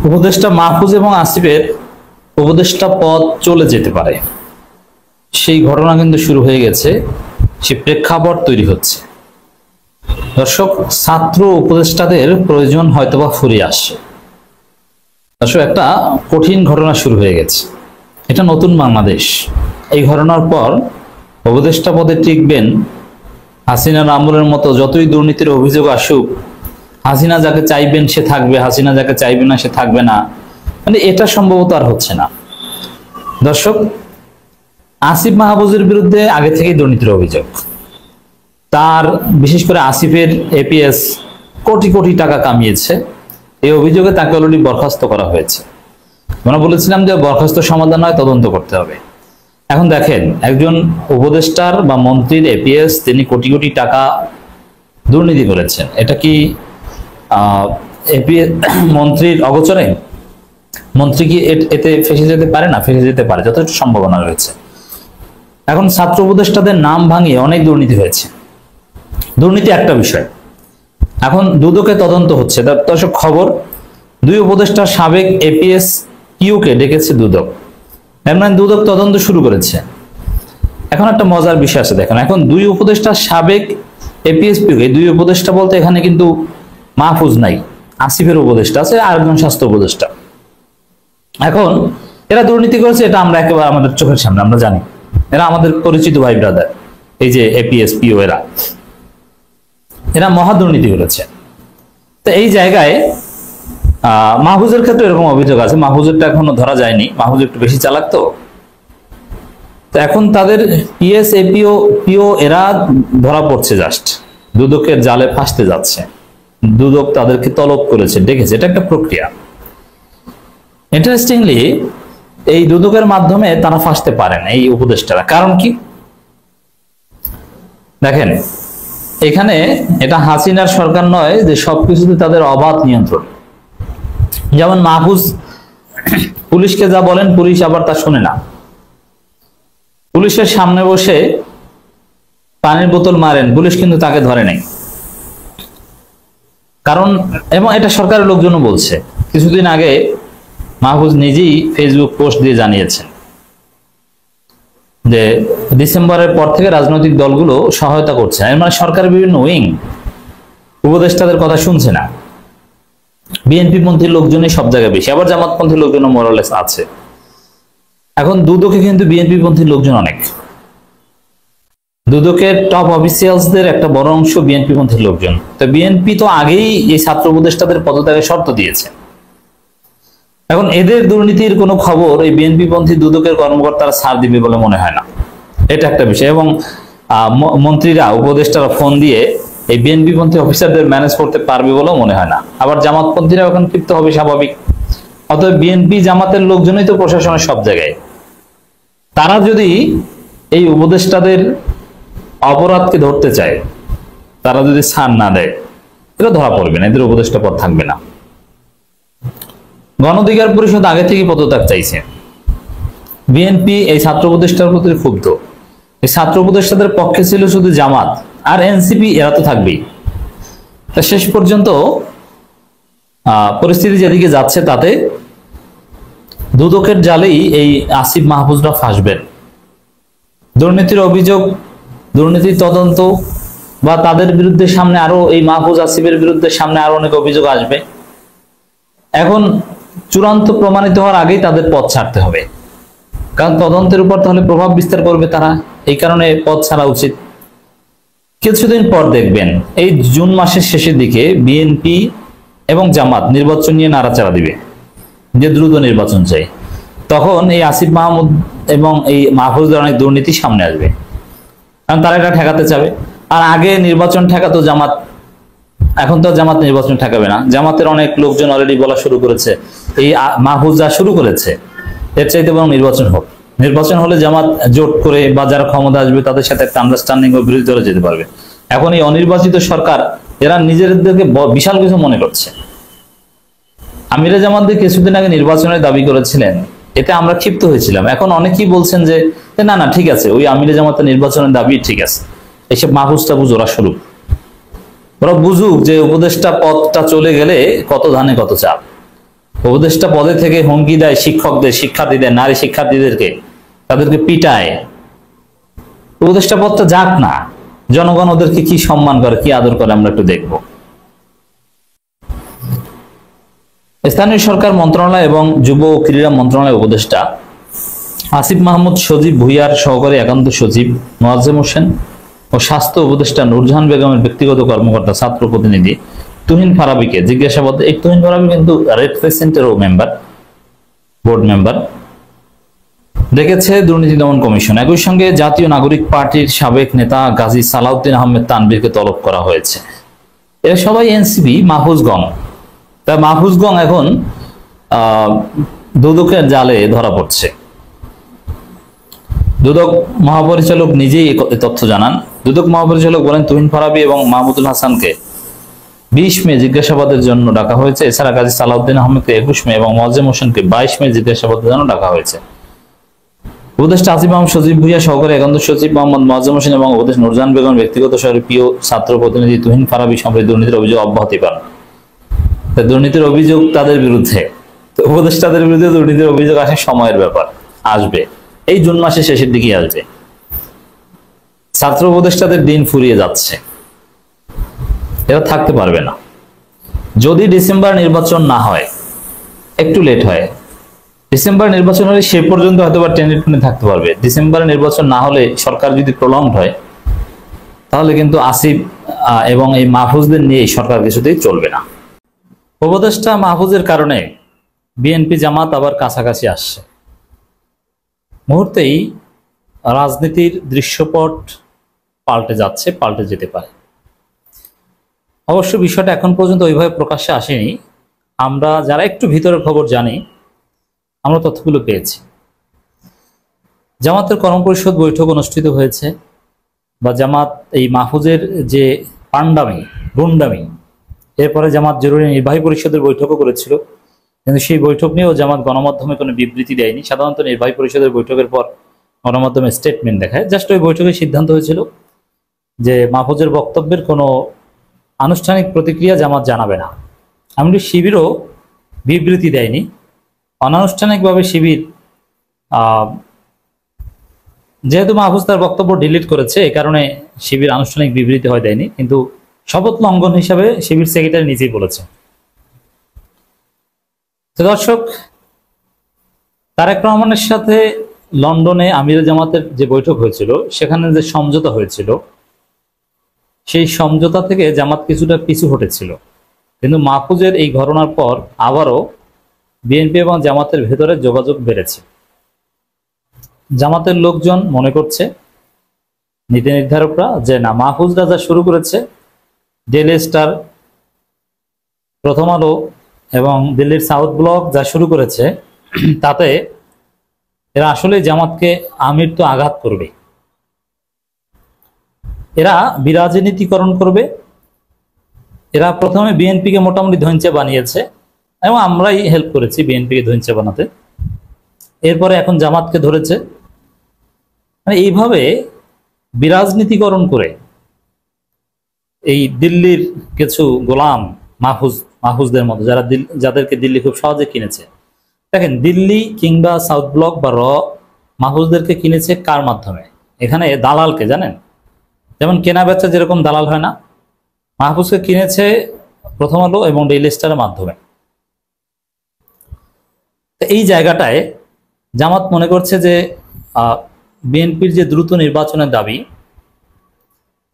উপদেষ্টা মাহফুজ এবং আসিফের উপদেষ্টা পদ চলে যেতে পারে, সেই ঘটনা কিন্তু শুরু হয়ে গেছে, সে প্রেক্ষাপট তৈরি হচ্ছে। দর্শক, ছাত্র উপদেষ্টাদের প্রয়োজন হয়তোবা ফুরিয়ে আসছে। দর্শক, একটা কঠিন ঘটনা শুরু হয়ে গেছে। এটা নতুন বাংলাদেশ। এই ঘটনার পর উপদেষ্টা পদে টিকবেন হাসিনার আমলের মতো যতই দুর্নীতির অভিযোগ আসুক, হাসিনা যাকে চাইবেন সে থাকবে, হাসিনা যাকে চাইবে না সে থাকবে না, মানে এটা সম্ভবত আর হচ্ছে না। দর্শক, আসিফ মাহফুজের বিরুদ্ধে আগে থেকেই দুর্নীতির অভিযোগ। তার বিশেষ করে আসিফের এপিএস কোটি কোটি টাকা কামিয়েছে, এই অভিযোগে তাকে অলরেডি বরখাস্ত করা হয়েছে। আমরা বলেছিলাম যে বরখাস্ত সমাধান হয়, তদন্ত করতে হবে। এখন দেখেন, একজন উপদেষ্টার বা মন্ত্রীর এপিএস, তিনি কোটি কোটি টাকা দুর্নীতি করেছেন। এটা কি মন্ত্রীর অগোচরে? মন্ত্রী কি এতে ফেসে যেতে পারে না? ফেসে যেতে পারে, যথেষ্ট সম্ভাবনা রয়েছে। এখন ছাত্র উপদেষ্টাদের নাম ভাঙিয়ে অনেক দুর্নীতি হয়েছে। দুর্নীতি একটা বিষয়, এখন দুদকে তদন্ত হচ্ছে। দর্শক, খবর, দুই উপদেষ্টার সাবেক এপিএস কিউকে ডেকেছে দুদক। মানে দুদক তদন্ত শুরু করেছে। এখন একটা মজার বিষয় আছে, দেখেন, এখন দুই উপদেষ্টার সাবেক এপিএস পিউকে, দুই উপদেষ্টা বলতে এখানে কিন্তু মাহফুজ নাই, আসিফের উপদেষ্টা আছে আর একজন স্বাস্থ্য উপদেষ্টা। এখন এরা দুর্নীতি করেছে, এটা আমরা একেবারে আমাদের চোখের সামনে, আমরা জানি, এরা আমাদের পরিচিত ভাই ব্রাদার। এই যে এপিএস পিও, এরা মহা দুর্নীতি করেছে। তো এই জায়গায় মাহফুজের ক্ষেত্রে এরকম অভিযোগ আছে। মাহফুজেরটা এখনো ধরা যায়নি, মাহফুজ একটু বেশি চালাক তো এখন তাদের পিএস এপিও পিও এরা ধরা পড়ছে, জাস্ট দুদকের জালে ফাঁসতে যাচ্ছে। দুদক তাদেরকে তলব করেছে, ডেকেছে, এটা একটা প্রক্রিয়া। ইন্টারেস্টিংলি, এই দুদকের মাধ্যমে তারা ফাঁসতে পারেন এই উপদেষ্টারা। কারণ কি? দেখেন, এখানে এটা হাসিনার সরকার নয় যে সবকিছুতে তাদের অবাধ নিয়ন্ত্রণ। যেমন মাহফুজ পুলিশকে যা বলেন, পুলিশ আবার তা শোনে না। পুলিশের সামনে বসে পানির বোতল মারেন, পুলিশ কিন্তু তাকে ধরে নাই। কারণ, এবং এটা সরকারের লোকজনও বলছে। কিছুদিন আগে মাহফুজ নিজেই ফেসবুক পোস্ট দিয়ে জানিয়েছেন যে ডিসেম্বরের পর থেকে রাজনৈতিক দলগুলো সহায়তা করছে। এর মানে সরকারের বিভিন্ন উইং উপদেষ্টাদের কথা শুনছে না। বিএনপি পন্থী লোকজনই সব জায়গায় বেশি, আবার জামাতপন্থী লোকজনও মোরালেস আছে। এখন দুদকে কিন্তু বিএনপি পন্থী লোকজন অনেক। দুদকের টপ অফিসিয়ালসদের একটা বড় অংশ বিএনপি পন্থী লোকজন। তো বিএনপি তো আগেই এই ছাত্র উপদেষ্টাদের পদত্যাগের শর্ত দিয়েছে। এখন এদের দুর্নীতির কোনো খবর এই বিএনপি পন্থী দুদকের কর্মকর্তারা ছাড় দিবে বলে মনে হয় না। এটা একটা বিষয়। এবং মন্ত্রীরা, উপদেষ্টারা ফোন দিয়ে এই বিএনপি পন্থী অফিসারদের ম্যানেজ করতে পারবে বলেও মনে হয় না। আবার জামাতপন্থীরা এখন ক্ষিপ্ত হবে, স্বাভাবিক। অতএব বিএনপি জামাতের লোকজনই তো প্রশাসনের সব জায়গায়। তারা যদি এই উপদেষ্টাদের অপরাধকে ধরতে চায়, তারা যদি ছাড় না দেয়, এটা ধরা পড়বে না, এদের উপদেষ্টা পদ থাকবে না। গণ অধিকার পরিষদ আগে থেকে পদত্যাগ চাইছে। বিএনপি এই ছাত্র উপদেষ্টার প্রতি ক্ষুব্ধ। এই ছাত্র উপদেষ্টাদের পক্ষে ছিল শুধু জামাত আর এনসিপি, এরা তো থাকবেই। তা শেষ পর্যন্ত পরিস্থিতি যেদিকে যাচ্ছে, তাতে দুদকের জালেই এই আসিফ মাহফুজরা ফাঁসবেন। দুর্নীতির অভিযোগ, দুর্নীতির তদন্ত, বা তাদের বিরুদ্ধে সামনে আরো, এই মাহফুজ আসিফের বিরুদ্ধে সামনে আরো অনেক অভিযোগ আসবে। এখন চূড়ান্ত প্রমাণিত হওয়ার আগেই তাদের পদ ছাড়তে হবে, কারণ তদন্তের উপর তাহলে প্রভাব বিস্তার করবে তারা। এই কারণে পদ ছাড়া উচিত। কিছুদিন পর দেখবেন, এই জুন মাসের শেষের দিকে বিএনপি এবং জামাত নির্বাচন নিয়ে নাড়াচাড়া দিবে যে দ্রুত নির্বাচন চাই। তখন এই আসিফ মাহমুদ এবং এই মাহফুজের অনেক দুর্নীতি সামনে আসবে, কারণ তারা এটা ঠেকাতে চাবে। আর আগে নির্বাচন ঠেকাতো জামাত, এখন তো জামাত নির্বাচন ঠেকাবে না। জামাতের অনেক লোকজন অলরেডি বলা শুরু করেছে, এই মাহফুজ যা শুরু করেছে এর চাইতে বরং নির্বাচন হোক। নির্বাচন হলে জামাত জোট করে বা যারা ক্ষমতা আসবে তাদের সাথে একটা আন্ডারস্ট্যান্ডিং ও বিরোধী দলে যেতে পারবে। এখন এই অনির্বাচিত সরকার, এরা নিজেদেরকে বিশাল কিছু মনে করছে। আমিরে জামাতদের কিছুদিন আগে নির্বাচনের দাবি করেছিলেন, এতে আমরা ক্ষিপ্ত হয়েছিলাম। এখন অনেকেই বলছেন যে না না ঠিক আছে, ওই আমিরে জামাতের নির্বাচনের দাবি ঠিক আছে, এইসব মাহফুজ টাফুজ ওরা শুরু, ওরা বুঝুক যে উপদেষ্টা পদটা চলে গেলে কত ধানে কত চাপ। উপদেষ্টা পদে থেকে হুমকি দেয় শিক্ষকদের, শিক্ষার্থীদের, নারী শিক্ষার্থীদেরকে, তাদেরকে পিটায়। উপদেষ্টা পদটা যাক না, জনগণ ওদেরকে কি সম্মান করে, কি আদর করে আমরা একটু দেখব। স্থানীয় সরকার মন্ত্রণালয় এবং যুব ও ক্রীড়া মন্ত্রণালয়ের উপদেষ্টা আসিফ মাহমুদ সজীব ভুইয়ার সহকারী একান্ত সচিব মোয়াজ্জেম হোসেন ও স্বাস্থ্য উপদেষ্টা নূরজাহান বেগমের ব্যক্তিগত কর্মকর্তা ছাত্র প্রতিনিধি তুহিন ফারাবিকে জিজ্ঞাসাবাদে, এই তুহিন ফারাবি কিন্তু রেড ক্রিসেন্টেরও মেম্বার, বোর্ড মেম্বার, ডেকেছে দুর্নীতি দমন কমিশন। একই সঙ্গে জাতীয় নাগরিক পার্টির সাবেক নেতা গাজী সালাউদ্দিন আহমেদ তানভীরকে তলব করা হয়েছে। এরা সবাই এনসিপি মাহফুজগং। তা মাহফুজগং এখন দুদকের জালে ধরা পড়ছে। দুদক মহাপরিচালক নিজেই এই তথ্য জানান। দুদক মহাপরিচালক বলেন, তুহিন ফারাবি এবং মাহমুদুল হাসানকে 20 মে জিজ্ঞাসাবাদের জন্য ডাকা হয়েছে। এছাড়া গাজী সালাউদ্দিন আহমেদকে 21 মে এবং মোয়াজ্জেম হোসেনকে 22 মে জিজ্ঞাসাবাদের জন্য ডাকা হয়েছে। উপদেষ্টা আসিফ মাহমুদ সজীব ভুইয়া, সহকারী একান্ত সচিব মোহাম্মদ মোয়াজ্জেম হোসেন এবং উপদেষ্টা নূরজাহান বেগম ব্যক্তিগত শহরে প্রিয় ছাত্র প্রতিনিধি তুহিন ফারাবি সম্পর্কে দুর্নীতির অভিযোগ অব্যাহতি পান। দুর্নীতির অভিযোগ তাদের বিরুদ্ধে, উপদেষ্টাদের বিরুদ্ধে দুর্নীতির অভিযোগ আসে সময়ের ব্যাপার, আসবে এই জুন মাসের শেষের দিকে আসবে। ছাত্র উপদেষ্টাদের দিন ফুরিয়ে যাচ্ছে, এরা থাকতে পারবে না। যদি ডিসেম্বর নির্বাচন না হয়, একটু লেট হয়, ডিসেম্বর নির্বাচন হলে সে পর্যন্ত হয়তো বা টেনে টুনে থাকতে পারবে। ডিসেম্বরে নির্বাচন না হলে, সরকার যদি প্রলংড হয়, তাহলে কিন্তু আসিফ এবং এই মাহফুজদের নিয়ে এই সরকার কিছুতেই চলবে না। উপদেষ্টা মাহফুজের কারণে বিএনপি জামাত আবার কাছাকাছি আসছে। মুহূর্তেই রাজনীতির দৃশ্যপট পাল্টে যাচ্ছে, পাল্টে যেতে পারে। অবশ্য বিষয়টা এখন পর্যন্ত ওইভাবে প্রকাশ্যে আসেনি। আমরা যারা একটু ভিতরের খবর জানি, আমরা তথ্যগুলো পেয়েছি। জামাতের কর্মপরিষদ বৈঠক অনুষ্ঠিত হয়েছে, বা জামাত এই মাহফুজের যে পান্ডামি, গুন্ডামি, এরপরে জামাত জরুরি নির্বাহী পরিষদের বৈঠকও করেছিল, কিন্তু সেই বৈঠক নিয়েও জামাত গণমাধ্যমে কোনো বিবৃতি দেয়নি। সাধারণত নির্বাহী পরিষদের বৈঠকের পর গণমাধ্যমে স্টেটমেন্ট দেখায়। জাস্ট ওই বৈঠকে সিদ্ধান্ত হয়েছিল যে মাহফুজের বক্তব্যের কোনো আনুষ্ঠানিক প্রতিক্রিয়া জামাত জানাবে না। এমনকি শিবিরও বিবৃতি দেয়নি। অনানুষ্ঠানিকভাবে শিবির, যেহেতু মাহফুজ তার বক্তব্য ডিলিট করেছে, এই কারণে শিবির আনুষ্ঠানিক বিবৃতি হয় দেয়নি, কিন্তু শপথ লঙ্ঘন হিসাবে শিবির সেক্রেটারি নিজেই বলেছে। তো দর্শক, তারেক রহমানের সাথে লন্ডনে আমির জামাতের যে বৈঠক হয়েছিল, সেখানে যে সমঝোতা হয়েছিল, সেই সমঝোতা থেকে জামাত কিছুটা পিছু হটেছিল। কিন্তু মাহফুজের এই ঘটনার পর আবারও বিএনপি এবং জামাতের ভেতরে যোগাযোগ বেড়েছে। জামাতের লোকজন মনে করছে, নীতি নির্ধারকরা, যে না, মাহফুজরা যা শুরু করেছে, ডেইলি স্টার, প্রথম আলো এবং দিল্লির সাউথ ব্লক যা শুরু করেছে, তাতে এরা আসলে জামাতকে আমির তো আঘাত করবে, এরা বিরাজনীতিকরণ করবে। এরা প্রথমে বিএনপিকে মোটামুটি ধৈঞ্চে বানিয়েছে, এবং আমরাই হেল্প করেছি বিএনপিকে ধৈঞ্চে বানাতে। এরপরে এখন জামাতকে ধরেছে। মানে এইভাবে বিরাজনীতিকরণ করে এই দিল্লির কিছু গোলাম মাহফুজদের মতো, যাদেরকে দিল্লি খুব সহজে কিনেছে। দেখেন, দিল্লি কিংবা সাউথ ব্লক বা মাহফুজদেরকে কিনেছে কার মাধ্যমে? এখানে দালালকে, জানেন, যেমন কেনা বেচা যেরকম দালাল হয় না, মাহফুজকে কিনেছে প্রথম আলো এবং ডেইলি স্টারের মাধ্যমে। এই জায়গাটায় জামাত মনে করছে যে বিএনপির যে দ্রুত নির্বাচনের দাবি,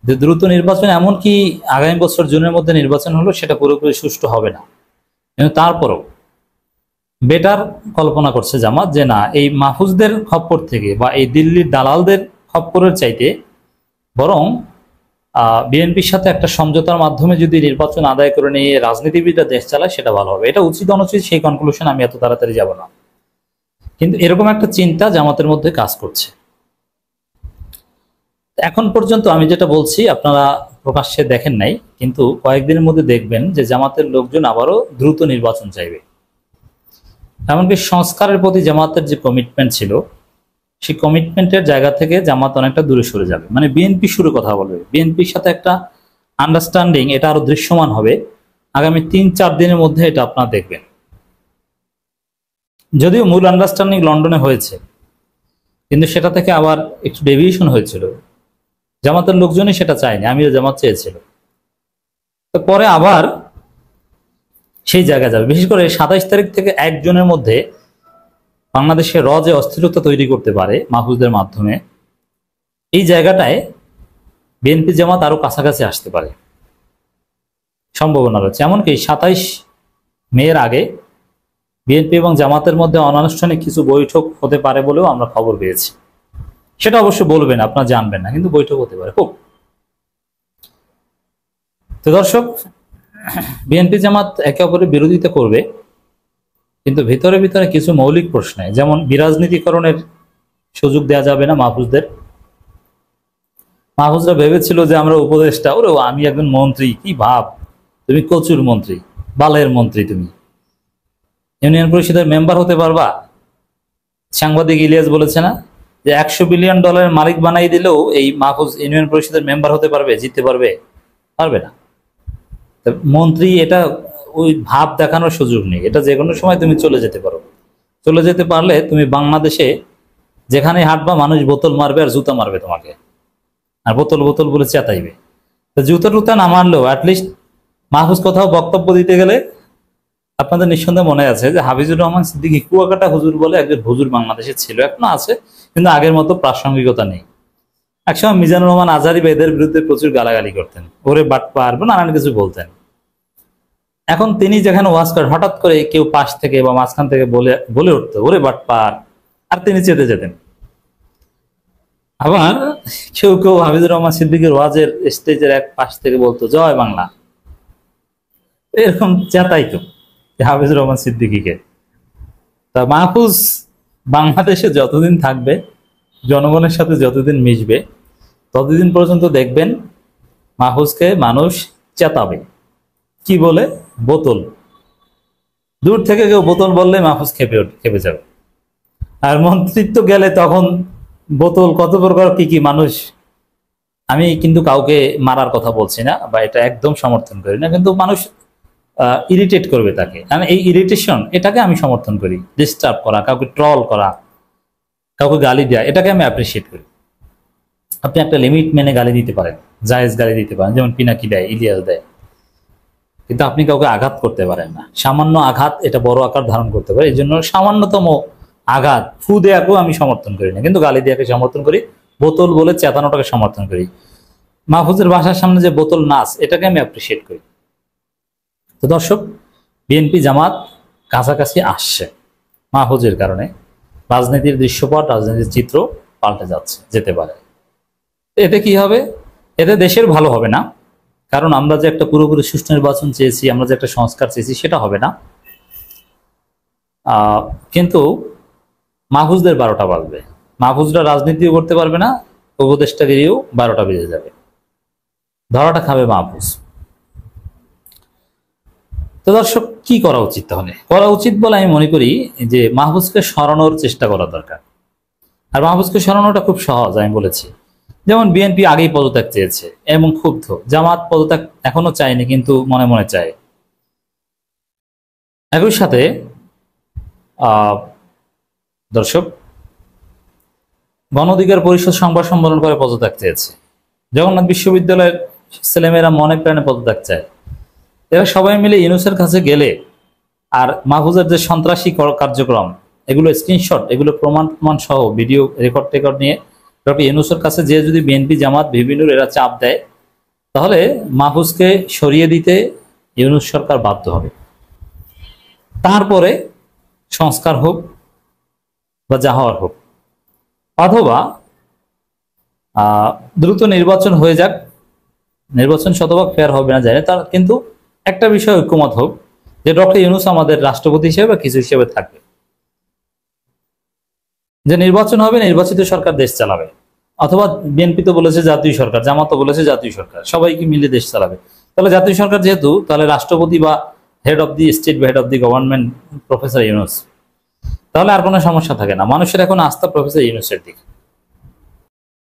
যে দ্রুত নির্বাচন, এমনকি আগামী বছর জুনের মধ্যে নির্বাচন হলো, সেটা পুরোপুরি সুষ্ঠু হবে না, কিন্তু তারপরও বেটার কল্পনা করছে জামাত যে না, এই মাহফুজদের খপ্পর থেকে বা এই দিল্লির দালালদের খপ্পরের চাইতে বরং বিএনপির সাথে একটা সমঝোতার মাধ্যমে যদি নির্বাচন আদায় করে নিয়ে রাজনীতিবিদরা দেশ চালায়, সেটা ভালো হবে। এটা উচিত অনুচিত সেই কনক্লুশন আমি এত তাড়াতাড়ি যাব না, কিন্তু এরকম একটা চিন্তা জামাতের মধ্যে কাজ করছে। এখন পর্যন্ত আমি যেটা বলছি আপনারা প্রকাশ্যে দেখেন নাই, কিন্তু কয়েকদিনের মধ্যে দেখবেন যে জামাতের লোকজন আবারও দ্রুত নির্বাচন চাইবে। এমনকি সংস্কারের প্রতি জামাতের যে কমিটমেন্ট ছিল, সেই কমিটমেন্টের জায়গা থেকে জামাত অনেকটা দূরে সরে যাবে। মানে বিএনপি শুরু কথা বলবে, বিএনপির সাথে একটা আন্ডারস্ট্যান্ডিং, এটা আরো দৃশ্যমান হবে আগামী 3-4 দিনের মধ্যে। এটা আপনারা দেখবেন। যদিও মূল আন্ডারস্ট্যান্ডিং লন্ডনে হয়েছে, কিন্তু সেটা থেকে আবার একটু ডেভিয়েশন হয়েছিল। জামাতের লোকজনই সেটা চায়নি, আমিও জামাত চেয়েছিল। তো পরে আবার সেই জায়গায় যাবে। বিশেষ করে 27 তারিখ থেকে একজনের মধ্যে বাংলাদেশে যে অস্থিরতা তৈরি করতে পারে মাহফুজদের মাধ্যমে, এই জায়গাটায় বিএনপি জামাত আরো কাছাকাছি আসতে পারে, সম্ভাবনা রয়েছে। এমনকি 27 মের আগে বিএনপি এবং জামাতের মধ্যে অনানুষ্ঠানিক কিছু বৈঠক হতে পারে বলেও আমরা খবর পেয়েছি। সেটা অবশ্য বলবেন, আপনারা জানবেন না, কিন্তু বৈঠক হতে পারে খুব। তো দর্শক, বিএনপি জামাত একে অপরের বিরোধিতা করবে, কিন্তু ভিতরে ভিতরে কিছু মৌলিক প্রশ্নে, যেমন বিরাজনীতিকরণের সুযোগ দেওয়া যাবে না মাহফুজদের। মাহফুজরা ভেবেছিল যে আমরা উপদেষ্টা, ওরে আমি একজন মন্ত্রী, কি ভাব, তুমি কচুর মন্ত্রী, বালের মন্ত্রী, তুমি ইউনিয়ন পরিষদের মেম্বার হতে পারবা? সাংবাদিক ইলিয়াস বলেছে না যে $100 বিলিয়ন মালিক বানাই দিলেও এই মাহফুজ ইউনিয়ন পরিষদের মেম্বার হতে পারবে, জিততে পারবে? পারবে না। মন্ত্রী এটা ওই ভাব দেখানোর সুযোগ নেই, এটা যে কোনো সময় তুমি চলে যেতে পারো। চলে যেতে পারলে তুমি বাংলাদেশে যেখানে হাঁটবা মানুষ বোতল মারবে আর জুতা মারবে তোমাকে, আর বোতল বোতল বলে চেতাইবে। তো জুতা টুতা না মারলেও অ্যাটলিস্ট মাহফুজ কোথাও বক্তব্য দিতে গেলে, আপনাদের নিঃসন্দেহে মনে আছে যে হাফিজুর রহমান সিদ্দিকী কুয়াকাটা হুজুর বলে একজন হুজুর বাংলাদেশে ছিল, এখনো আছে, কিন্তু আগের মতো প্রাসঙ্গিকতা নেই। একসময় মিজানুর রহমান আজহারী এদের বিরুদ্ধে প্রচুর গালাগালি করতেন, ওরে বাটপার, নানান কিছু বলতেন। এখন তিনি যেখানে ওয়াজ করেন, হঠাৎ করে কেউ পাশ থেকে বা মাঝখান থেকে বলে উঠতো ওরে বাটপার, আর তিনি চেতে যেতেন। আবার কেউ কেউ হাফিজুর রহমান সিদ্দিকীর ওয়াজের স্টেজের এক পাশ থেকে বলতো জয় বাংলা, এরকম চেতাইতো হাফিজুর রহমান সিদ্দিকীকে। তা মাহফুজ বাংলাদেশে যতদিন থাকবে, জনগণের সাথে যতদিন মিশবে, ততদিন পর্যন্ত দেখবেন মাহফুজকে মানুষ চেতাবে। কি বলে? বোতল। দূর থেকে কেউ বোতল বললে মাহফুজ খেপে যাবে। আর মন্ত্রিত্ব গেলে তখন বোতল কত প্রকার কি কি মানুষ, আমি কিন্তু কাউকে মারার কথা বলছি না বা এটা একদম সমর্থন করি না, কিন্তু মানুষ ইরিটেট করবে তাকে, কারণ এই ইরিটেশন, এটাকে আমি সমর্থন করি। ডিস্টার্ব করা, কাউকে ট্রল করা, কাউকে গালি দেওয়া, এটাকে আমি অ্যাপ্রিসিয়েট করি। আপনি একটা লিমিট মেনে গালি দিতে পারেন, জায়েজ গালি দিতে পারেন, যেমন পিনাকি দেয়, ইলিয়াস দেয়, কিন্তু আপনি কাউকে আঘাত করতে পারেন না। সামান্য আঘাত এটা বড় আকার ধারণ করতে পারে, এই জন্য সামান্যতম আঘাত, ফু দেয়াকেও আমি সমর্থন করি না, কিন্তু গালি দেয়াকে সমর্থন করি, বোতল বলে চেতানোটাকে সমর্থন করি। মাহফুজের বাসার সামনে যে বোতল নাচ, এটাকে আমি অ্যাপ্রিসিয়েট করি। তো দর্শক, বিএনপি জামাত কাছাকাছি আসছে মাহফুজের কারণে। রাজনীতির দৃশ্যপট, রাজনীতির চিত্র পাল্টে যাচ্ছে, যেতে পারে। এতে কি হবে? এতে দেশের ভালো হবে না, কারণ আমরা যে একটা পুরোপুরি সুষ্ঠু নির্বাচন চেয়েছি, আমরা যে একটা সংস্কার চেয়েছি, সেটা হবে না। কিন্তু মাহফুজদের 12টা বাজবে। মাহফুজরা রাজনীতিও করতে পারবে না, উপদেষ্টাগিরিও 12টা বেজে যাবে, ধরাটা খাবে মাহফুজ। তো দর্শক, কি করা উচিত? তাহলে করা উচিত বলে আমি মনে করি যে মাহফুজকে সরানোর চেষ্টা করা দরকার। আর মাহফুজকে সরানোটা খুব সহজ, আমি বলেছি। যেমন বিএনপি আগেই পদত্যাগ চেয়েছে এবং ক্ষুব্ধ, জামাত পদত্যাগ এখনো চায়নি, কিন্তু মনে মনে চায়। একই সাথে দর্শক, গণ অধিকার পরিষদ সংবাদ সম্মেলন করে পদত্যাগ চেয়েছে। জগন্নাথ বিশ্ববিদ্যালয়ের ছেলেমেয়েরা মনে প্রাণে পদত্যাগ চায়। এরা সবাই মিলে ইউনূসের কাছে গেলে, আর মাহফুজের যে সন্ত্রাসী কার্যক্রম, এগুলো স্ক্রিনশট, এগুলো প্রমাণ সহ ভিডিও রেকর্ড নিয়ে ডক্টর ইউনূসের কাছে যে যদি বিএনপি জামাত বিভিন্নর এরা চাপ দেয়, তাহলে মাহফুজকে সরিয়ে দিতে ইউনূস সরকার বাধ্য হবে। তারপরে সংস্কার হোক বা যা হওয়ার হোক, অথবা দ্রুত নির্বাচন হয়ে যাক। নির্বাচন শতভাগ ফেয়ার হবে না জানি, তার কিন্তু একটা বিষয় ঐক্যমত হোক যে ডক্টর ইউনূস আমাদের রাষ্ট্রপতি হিসেবে বা কিছু হিসেবে থাকবে, যে নির্বাচন হবে, নির্বাচিত সরকার দেশ চালাবে। অথবা বিএনপি তো বলেছে জাতীয় সরকার, জামাত তো বলেছে জাতীয় সরকার, সবাইকে মিলে দেশ চালাবে। তাহলে জাতীয় সরকার যেহেতু, তাহলে রাষ্ট্রপতি বা হেড অফ দি স্টেট বা head of the government professor Yunus, তাহলে আর কোনো সমস্যা থাকে না। মানুষের এখন আস্থা প্রফেসর ইউনূসের দিকে।